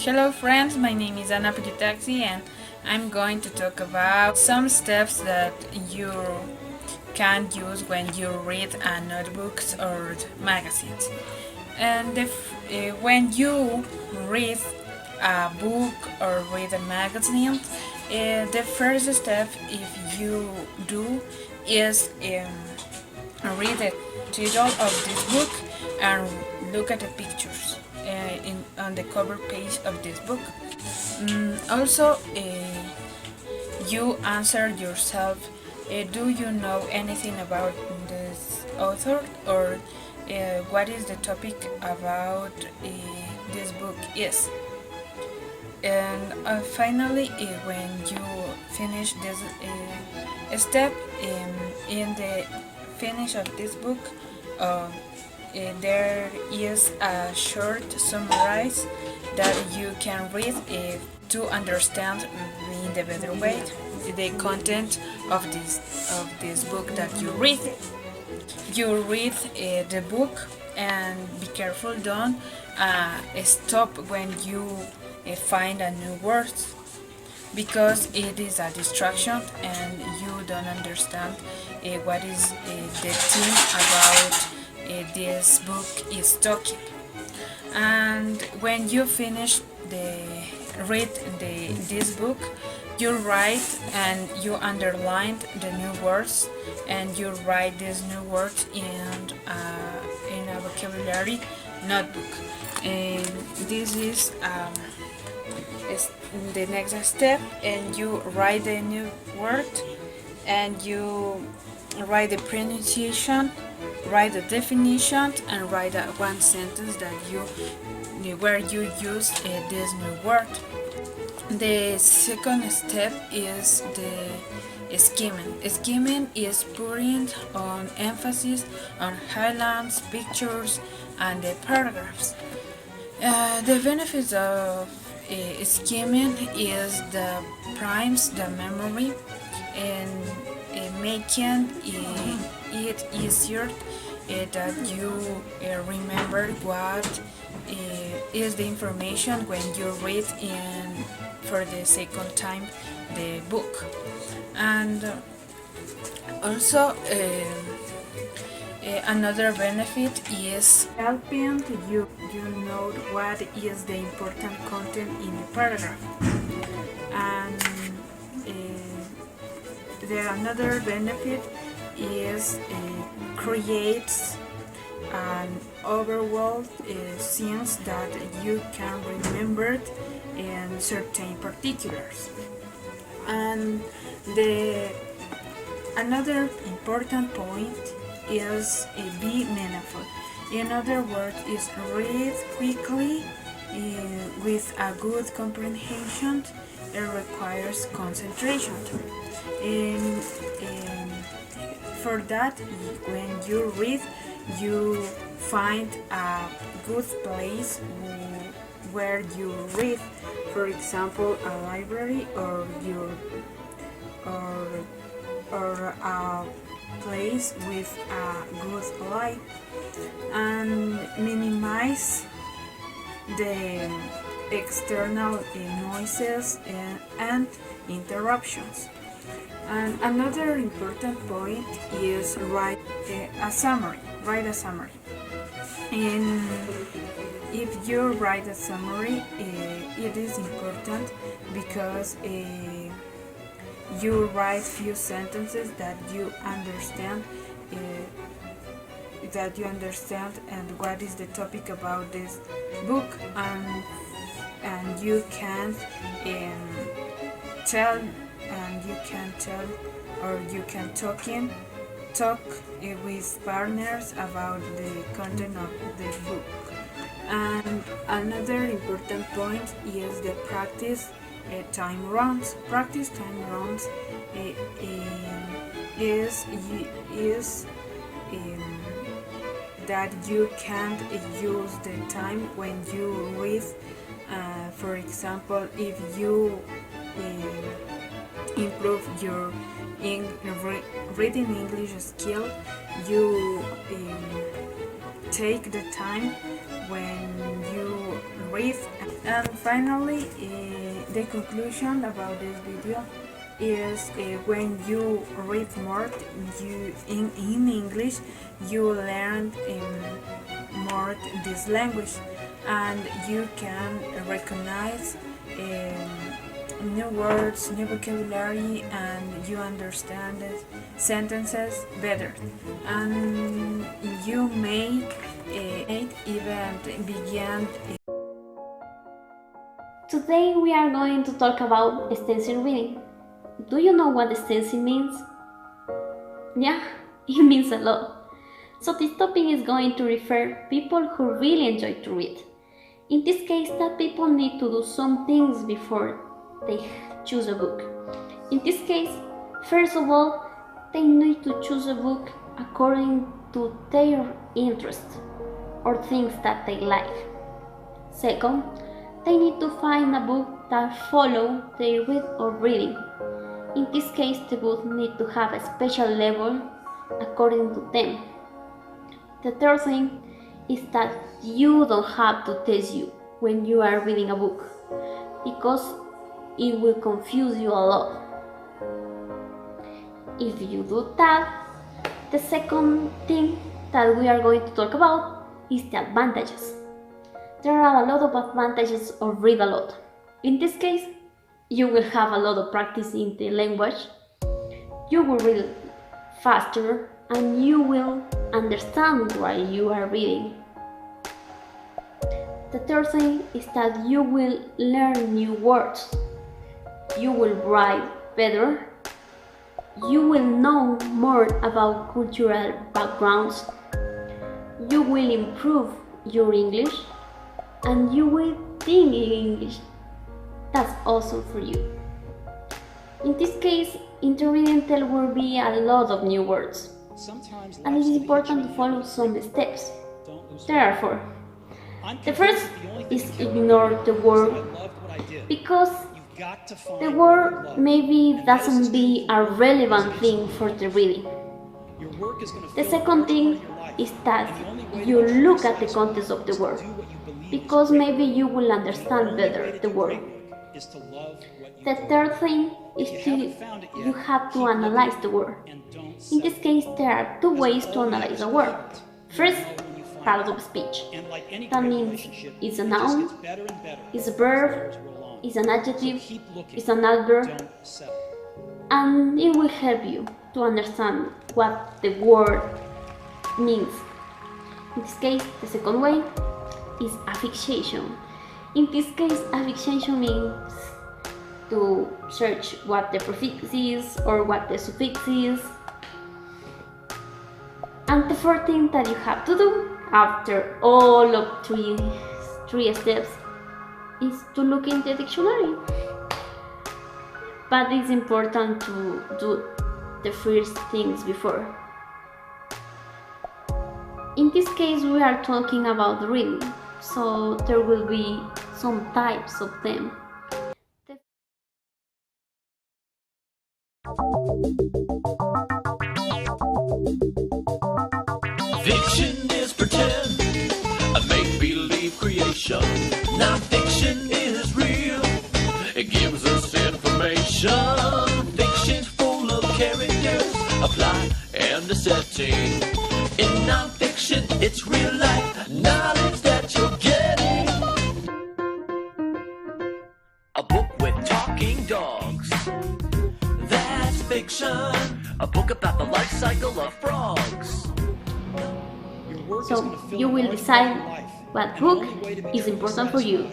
Hello friends, my name is Anna Pullutaxi and I'm going to talk about some steps that you can use when you read notebooks or magazines. And when you read a book or read a magazine, the first step if you do is read the title of this book and look at the pictures on the cover page of this book. Also, you answer yourself, do you know anything about this author, or what is the topic about this book is. And finally, when you finish this step in the finish of this book, there is a short summary that you can read to understand in the better way the content of this book that you read. You read the book and be careful, don't stop when you find a new word, because it is a distraction and you don't understand what is the theme about this book is talking. And when you finish this book, you write and you underline the new words, and you write these new words in a vocabulary notebook. And this is the next step, and you write the new word and you write the pronunciation, write the definition, and write one sentence that where you use this new word. The second step is the skimming. Skimming is putting on emphasis on highlights, pictures, and the paragraphs. The benefits of skimming is the primes the memory and making it easier that you remember what is the information when you read for the second time the book. And also another benefit is helping you know what is the important content in the paragraph. And another benefit is creates an overall scenes that you can remember in certain particulars. And another important point is be meaningful. In other words, is read quickly with a good comprehension. It requires concentration. For that, when you read, you find a good place where you read. For example, a library or a place with a good light, and minimize the external noises and interruptions. And another important point is write a summary. And if you write a summary, it is important because you write few sentences that you understand, and what is the topic about this book, and you can tell, or you can talk with partners about the content of the book. And another important point is the practice time runs. Practice time runs is that you can't use the time when you read. For example, if you improve your reading English skill, you take the time when you read. And finally, the conclusion about this video is when you read more in English, you learn more this language, and you can recognize new words, new vocabulary, and you understand the sentences better, and you make even begin. Today we are going to talk about extensive reading. Do you know what extensive means? Yeah, it means a lot. So this topic is going to refer people who really enjoy to read. In this case, that people need to do some things before they choose a book. In this case, first of all, they need to choose a book according to their interests or things that they like. Second, they need to find a book that follows their way of reading. In this case, the book needs to have a special level according to them. The third thing is that you don't have to test you when you are reading a book, because it will confuse you a lot. If you do that, the second thing that we are going to talk about is the advantages. There are a lot of advantages of read a lot. In this case, you will have a lot of practice in the language, you will read faster, and you will understand while you are reading. The third thing is that you will learn new words, you will write better, you will know more about cultural backgrounds, you will improve your English, and you will think in English. That's awesome for you. In this case, in the reading there will be a lot of new words, and it is important to follow some steps. There are four. The first is ignore the word, because the word maybe doesn't be a relevant thing for the reading. The second thing is that you look at the context of the word, because maybe you will understand better the word. The third thing is you have to analyze the word. In this case, there are two ways to analyze a word. First, part of speech. That means it's a noun, it's a verb, it's an adjective, it's an adverb, and it will help you to understand what the word means. In this case, the second way is affixation. In this case, affixation means to search what the prefix is or what the suffix is. And the fourth thing that you have to do after all of three steps is to look in the dictionary. But it's important to do the first things before. In this case, we are talking about reading, so there will be some types of them. Fiction is pretend, a make-believe creation. Non-fiction is real, it gives us information. Fiction's full of characters, a plot and a setting. In non-fiction, it's real life knowledge that you're getting. A book with talking dogs, that's fiction. A book about the life cycle of frogs. So you will decide what book is important for you.